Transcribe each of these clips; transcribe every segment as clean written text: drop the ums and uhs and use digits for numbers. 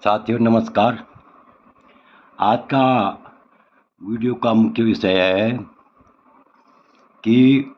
साथियों नमस्कार। आज का वीडियो का मुख्य विषय है कि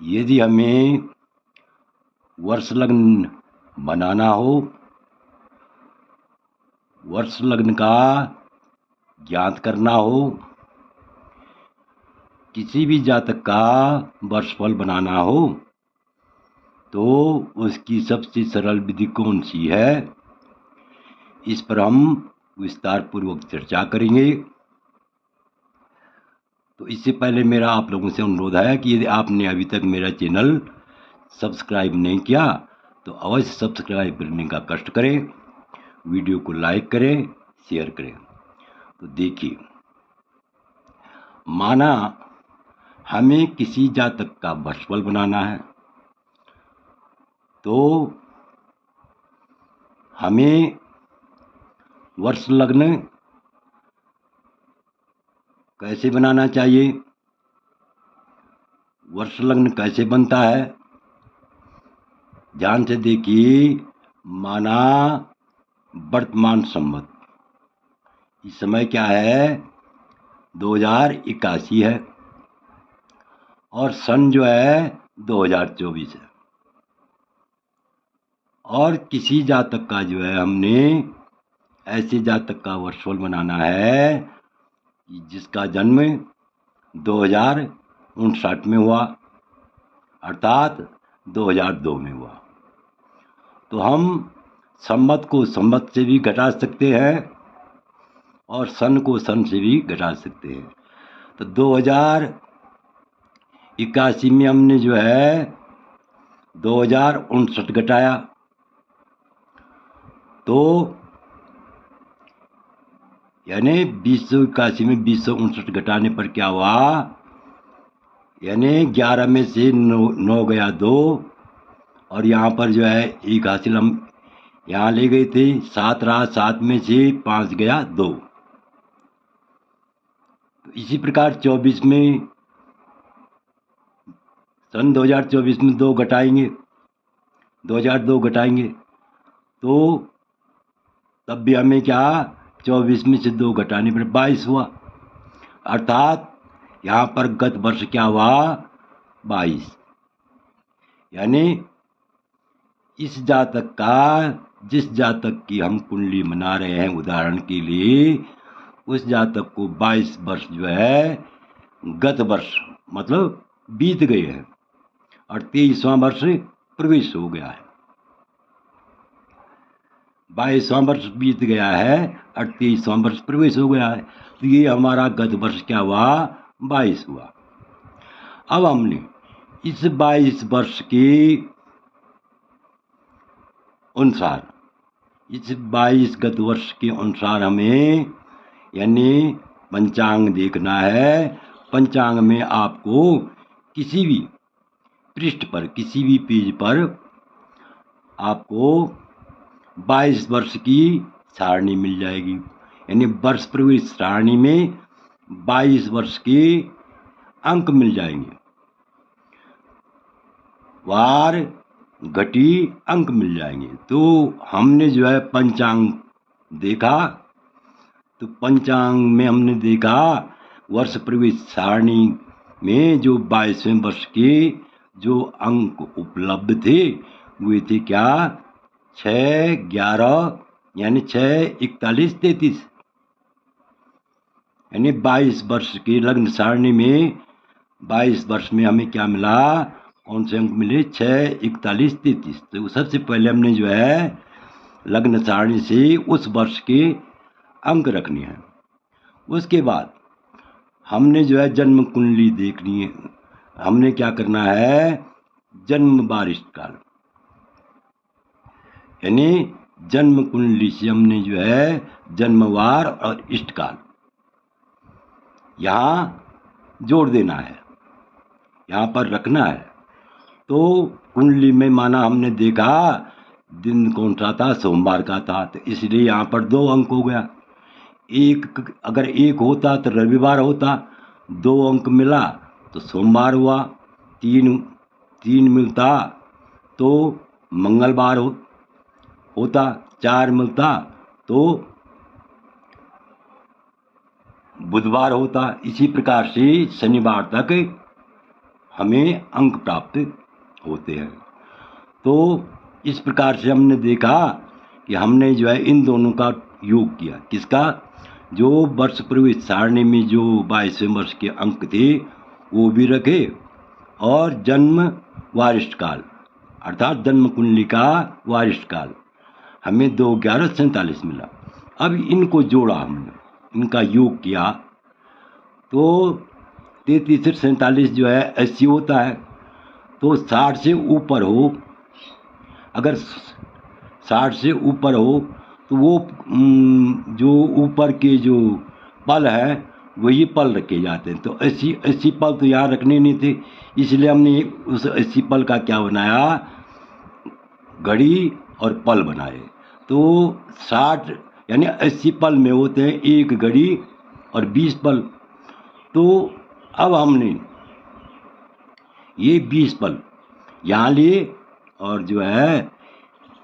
यदि हमें वर्ष लग्न बनाना हो, वर्ष लग्न का ज्ञात करना हो, किसी भी जातक का वर्षफल बनाना हो तो उसकी सबसे सरल विधि कौन सी है, इस पर हम विस्तार पूर्वक चर्चा करेंगे। तो इससे पहले मेरा आप लोगों से अनुरोध है कि यदि आपने अभी तक मेरा चैनल सब्सक्राइब नहीं किया तो अवश्य सब्सक्राइब करने का कष्ट करें, वीडियो को लाइक करें, शेयर करें। तो देखिए, माना हमें किसी जातक का वर्षफल बनाना है तो हमें वर्ष लग्न कैसे बनाना चाहिए, वर्ष लग्न कैसे बनता है, ध्यान से देखिए। माना वर्तमान संवत, इस समय क्या है 2081 है और सन जो है 2024 है। और किसी जातक का जो है हमने ऐसे जातक का वर्षफल बनाना है जिसका जन्म 2059 में हुआ, अर्थात 2002 में हुआ। तो हम संवत को संवत से भी घटा सकते हैं और सन को सन से भी घटा सकते हैं। तो 2081 में हमने जो है 2059 घटाया तो यानी 2081 में 2059 घटाने पर क्या हुआ, यानी 11 में से 9 गया 2 और यहाँ पर जो है एक हासिल हम यहाँ ले गए थे, 7 रहा, 7 में से 5 गया 2। तो इसी प्रकार 24 में सन 2024 में 2 घटाएंगे, 2002 घटाएंगे तो तब भी हमें क्या 24 में से 2 घटाने पर 22 हुआ, अर्थात यहाँ पर गत वर्ष क्या हुआ 22। यानी इस जातक का, जिस जातक की हम कुंडली बना रहे हैं उदाहरण के लिए, उस जातक को 22 वर्ष जो है गत वर्ष मतलब बीत गए हैं और 23वां वर्ष प्रवेश हो गया है। 22वां वर्ष बीत गया है और 23वां वर्ष प्रवेश हो गया है। तो ये हमारा गत वर्ष क्या हुआ 22 हुआ। अब हमने इस 22 वर्ष के अनुसार, इस 22 गत वर्ष के अनुसार हमें यानी पंचांग देखना है। पंचांग में आपको किसी भी पृष्ठ पर, किसी भी पेज पर आपको 22 वर्ष की सारणी मिल जाएगी। यानी वर्ष प्रवेश सारणी में 22 वर्ष के अंक मिल जाएंगे, वार घटी अंक मिल जाएंगे। तो हमने जो है पंचांग देखा, तो पंचांग में हमने देखा वर्ष प्रवेश सारणी में जो 22वें वर्ष के जो अंक उपलब्ध थे वे थे क्या 6, 11 यानी 6, 41, 33। यानी 22 वर्ष के लग्न सारणी में 22 वर्ष में हमें क्या मिला, कौन से अंक मिले 6, 41, 33। तो सबसे पहले हमने जो है लग्न सारणी से उस वर्ष के अंक रखने हैं। उसके बाद हमने जो है जन्म कुंडली देखनी है। हमने क्या करना है जन्म वार इष्टकाल, यानी जन्म कुंडली से हमने जो है जन्मवार और इष्टकाल यहाँ जोड़ देना है, यहाँ पर रखना है। तो कुंडली में माना हमने देखा दिन कौन सा था, सोमवार का था, तो इसलिए यहाँ पर 2 अंक हो गया। एक अगर 1 होता तो रविवार होता, 2 अंक मिला तो सोमवार हुआ, 3 मिलता तो मंगलवार होता, 4 मिलता तो बुधवार होता। इसी प्रकार से शनिवार तक हमें अंक प्राप्त होते हैं। तो इस प्रकार से हमने देखा कि हमने जो है इन दोनों का योग किया। किसका? जो वर्ष प्रवेश सारणी में जो 22वें वर्ष के अंक थे वो भी रखे, और जन्म वारिष्ठ काल अर्थात जन्म कुंडली का वारिष्ठ काल हमें 2-11-47 मिला। अब इनको जोड़ा, हमने इनका योग किया तो 33-47 जो है 80 होता है। तो 60 से ऊपर हो, अगर 60 से ऊपर हो तो वो जो ऊपर के जो पल है वही पल रखे जाते हैं। तो 80 पल तो यहाँ रखने नहीं थे, इसलिए हमने उस 80 पल का क्या बनाया, घड़ी और पल बनाए। तो 60 यानी 80 पल में होते हैं एक घड़ी और 20 पल। तो अब हमने ये 20 पल यहाँ लिए, और जो है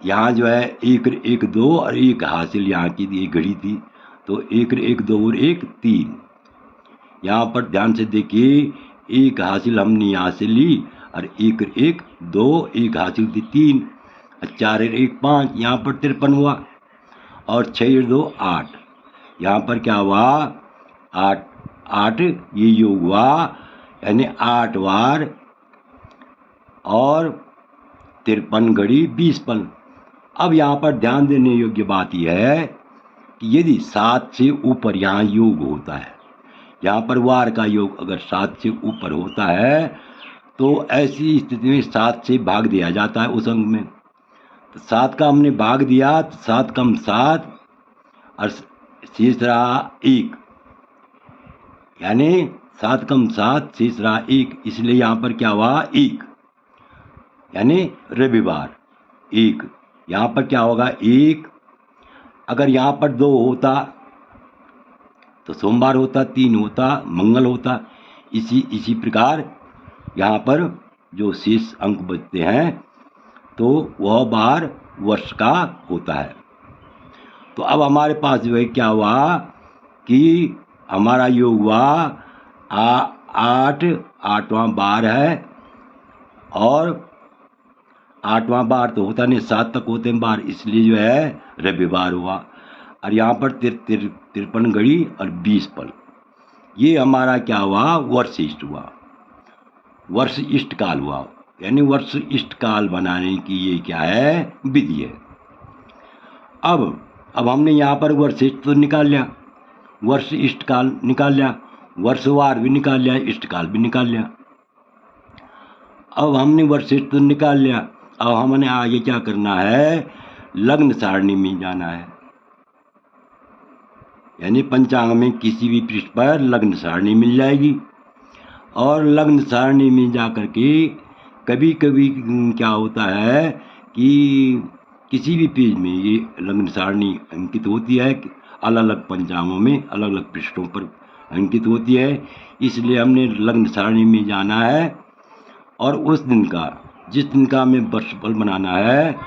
यहाँ जो है 1-1-2 और 1 हासिल यहाँ की एक घड़ी थी, तो 1-1-2 और 1-3। यहाँ पर ध्यान से देखिए, 1 हासिल हमने यहाँ से ली और 1-1-2 1 हासिल थी 3, 4-1-5 यहाँ पर 53 हुआ, और 6-2 8 यहाँ पर क्या हुआ 8 ये योग हुआ, यानी 8 बार और 53 घड़ी 20 पल। अब यहाँ पर ध्यान देने योग्य बात यह है कि यदि 7 से ऊपर यहाँ योग होता है, यहाँ पर वार का योग अगर 7 से ऊपर होता है तो ऐसी स्थिति में 7 से भाग दिया जाता है उस अंक में। तो 7 का हमने भाग दिया तो 7 कम 7 और शेष रहा 1, यानी 7 कम 7 शेष रहा 1, इसलिए यहाँ पर क्या हुआ 1, यानी रविवार 1। यहाँ पर क्या होगा 1, अगर यहाँ पर 2 होता तो सोमवार होता, 3 होता मंगल होता। इसी प्रकार यहाँ पर जो शेष अंक बचते हैं तो वह बार वर्ष का होता है। तो अब हमारे पास जो है क्या हुआ कि हमारा योग हुआ 8वां बार है, और 8वां बार तो होता नहीं, 7 तक होते हैं बार, इसलिए जो है रविवार हुआ। और यहाँ पर 53 घड़ी और 20 पल, ये हमारा क्या हुआ वर्ष इष्ट हुआ, वर्ष इष्ट काल हुआ। यानी वर्ष इष्ट काल बनाने की ये क्या है विधि है। अब हमने यहाँ पर वर्ष इष्ट तो निकाल लिया, वर्ष इष्ट काल निकाल लिया, वर्षवार भी निकाल लिया, इष्ट काल भी निकाल लिया। अब हमने वर्ष इष्ट तो निकाल लिया, अब हमने आगे क्या करना है, लग्न सारणी में जाना है। यानी पंचांग में किसी भी पृष्ठ पर लग्न सारणी मिल जाएगी, और लग्न सारणी में जा कर के कभी कभी क्या होता है कि किसी भी पेज में ये लग्न सारणी अंकित होती है, अलग अलग पंचांगों में अलग अलग पृष्ठों पर अंकित होती है, इसलिए हमने लग्न सारणी में जाना है। और उस दिन का, जिस दिन का हमें वर्षफल बनाना है,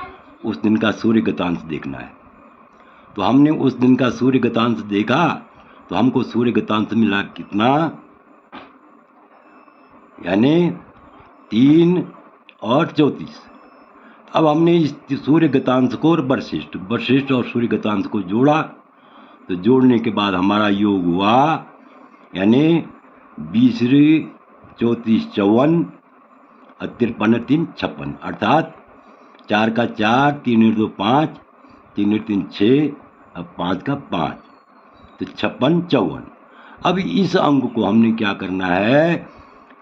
उस दिन का सूर्य गतांश देखना है। तो हमने उस दिन का सूर्य गतांश देखा तो हमको सूर्य गतांश मिला कितना, यानी 3 और 34। अब हमने इस सूर्य गतांश को और वर्षिष्ठ और सूर्य गतांश को जोड़ा, तो जोड़ने के बाद हमारा योग हुआ, यानी 20 34 54 और 53 3 56, अर्थात 4 का 4, 3 2 5, 3 3 6 और 5 का 5, तो 56 54। अब इस अंक को हमने क्या करना है,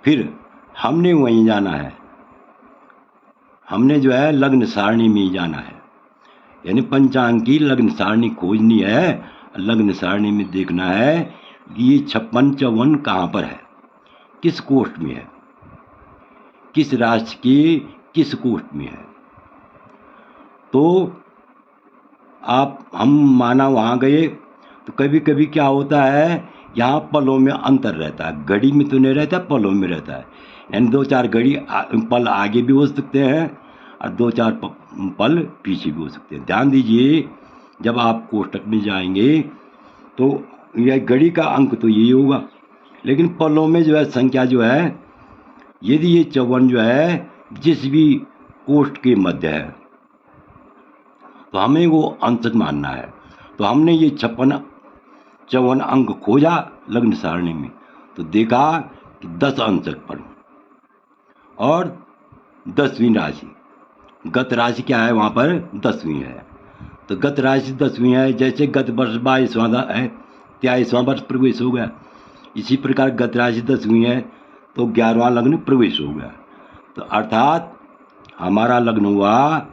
फिर हमने वहीं जाना है, हमने जो है लग्न सारणी में जाना है, यानी पंचांग की लग्न सारणी खोजनी है। लग्न सारणी में देखना है कि ये 56 54 कहाँ पर है, किस कोष्ठ में है, किस राशि के किस कोष्ठ में है। तो हम माना वहाँ गए तो कभी कभी क्या होता है, यहाँ पलों में अंतर रहता है, घड़ी में तो नहीं रहता, पलों में रहता है। यानी 2-4 घड़ी पल आगे भी हो सकते हैं और 2-4 पल पीछे भी हो सकते हैं। ध्यान दीजिए जब आप कोष्टक में जाएंगे तो यह घड़ी का अंक तो यही होगा, लेकिन पलों में जो है संख्या जो है, यदि ये 54 जो है जिस भी कोष्ठ के मध्य है तो हमें वो अंशक मानना है। तो हमने ये 54 अंक खोजा लग्न सारणी में, तो देखा कि 10 अंशक पर और 10वीं राशि, गत राशि क्या है वहाँ पर 10वीं है, तो गत राशि 10वीं है। जैसे गत वर्ष 22वां है, 23वां वर्ष प्रवेश हो गया, इसी प्रकार गत राशि 10वीं है तो 11वां लग्न प्रवेश हो गया। तो अर्थात हमारा लग्न हुआ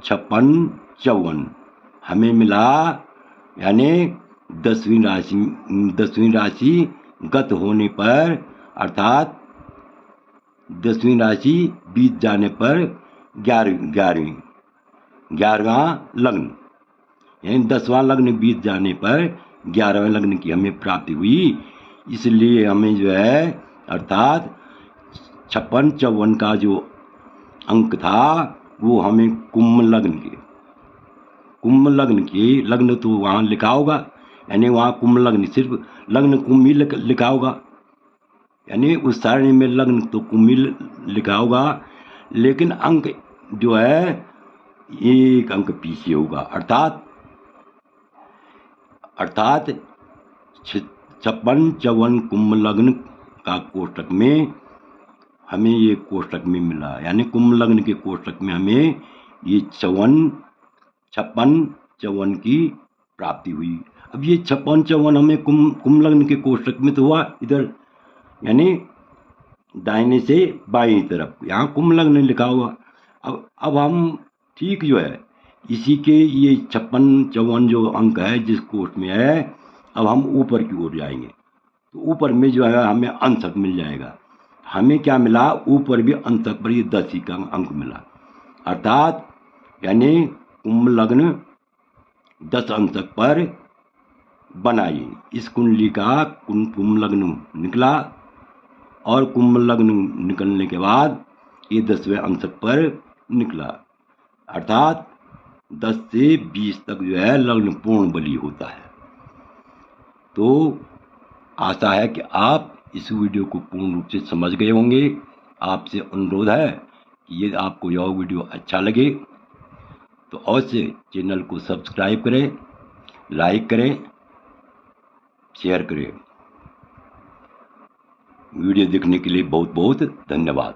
56 54, हमें मिला यानी 10वीं राशि गत होने पर, अर्थात 10वीं राशि बीत जाने पर 11वां लग्न, यानी 10वां लग्न बीत जाने पर 11वें लग्न की हमें प्राप्ति हुई। इसलिए हमें जो है अर्थात 56 54 का जो अंक था वो हमें कुंभ लग्न के लग्न तो वहाँ लिखा होगा, यानी वहाँ कुंभ लग्न सिर्फ लग्न कुंभ ही लिखा होगा, यानी उस सारणी में लग्न तो कुंभ ही लिखा होगा, लेकिन अंक जो है एक अंक पीछे होगा, अर्थात 56 54 कुंभ लग्न का कोष्टक में हमें ये कोष्टक में मिला, यानी कुंभ लग्न के कोष्टक में हमें ये 56 54 की प्राप्ति हुई। अब ये 56 54 हमें कुंभ लग्न के कोष्टक में तो हुआ इधर, यानी दाहिने से बाईं तरफ, यहाँ कुंभ लग्न लिखा हुआ। अब हम ठीक जो है इसी के ये 56 54 जो अंक है जिस कोष्ठ में है, अब हम ऊपर की ओर जाएंगे तो ऊपर में जो है हमें अंशक मिल जाएगा। हमें क्या मिला, ऊपर भी अंशक पर ये 10 ही का अंक मिला, अर्थात यानी कुंभ लग्न 10 अंशक पर बनाइए। इस कुंडली का कुंभ लग्न निकला और कुंभ लग्न निकलने के बाद ये 10वें अंशक पर निकला, अर्थात 10 से 20 तक जो है लग्न पूर्ण बली होता है। तो आशा है कि आप इस वीडियो को पूर्ण रूप से समझ गए होंगे। आपसे अनुरोध है कि यदि आपको यह वीडियो अच्छा लगे तो अवश्य चैनल को सब्सक्राइब करें, लाइक करें, शेयर करें। वीडियो देखने के लिए बहुत बहुत धन्यवाद।